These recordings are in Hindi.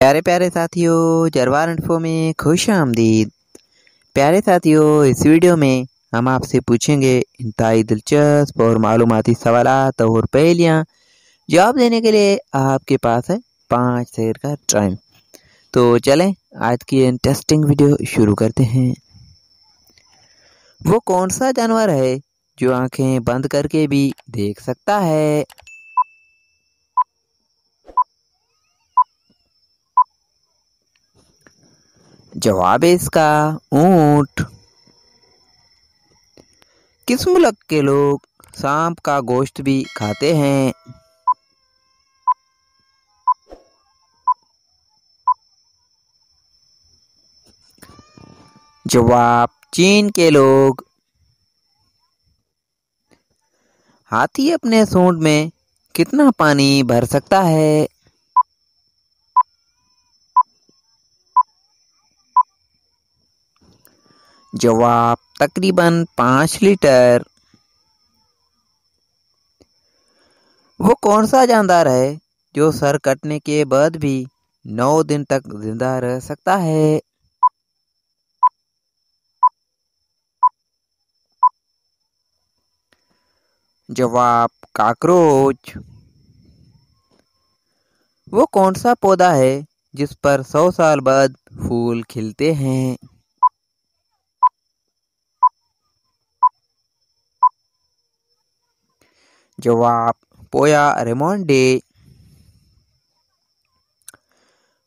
प्यारे प्यारे साथियों, जरवार इन्फो में खुश आमदीद। प्यारे साथियों, इस वीडियो में हम आपसे पूछेंगे इंतहाई दिलचस्प और मालूमाती सवालात और पहेलियाँ। जवाब देने के लिए आपके पास है 5 सेकंड का टाइम। तो चलें आज की इंटरेस्टिंग वीडियो शुरू करते हैं। वो कौन सा जानवर है जो आंखें बंद करके भी देख सकता है? जवाब है इसका ऊंट। किस मुल्क के लोग सांप का गोश्त भी खाते हैं? जवाब चीन के लोग। हाथी अपने सूंड में कितना पानी भर सकता है? जवाब तकरीबन 5 लीटर। वो कौन सा जानदार है जो सर कटने के बाद भी 9 दिन तक जिंदा रह सकता है? जवाब कॉकरोच। वो कौन सा पौधा है जिस पर 100 साल बाद फूल खिलते हैं? जवाब पोया रेमोंडे।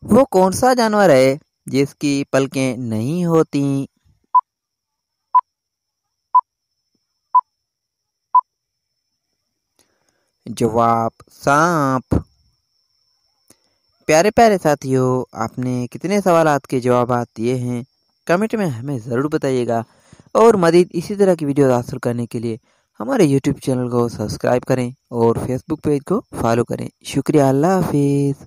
वो कौन सा जानवर है जिसकी पलकें नहीं होती? जवाब सांप। प्यारे प्यारे साथियों, आपने कितने सवालात के जवाब दिए हैं कमेंट में हमें ज़रूर बताइएगा। और मज़ीद इसी तरह की वीडियो हासिल करने के लिए हमारे यूट्यूब चैनल को सब्सक्राइब करें और फेसबुक पेज को फॉलो करें। शुक्रिया, अल्लाह हाफिज़।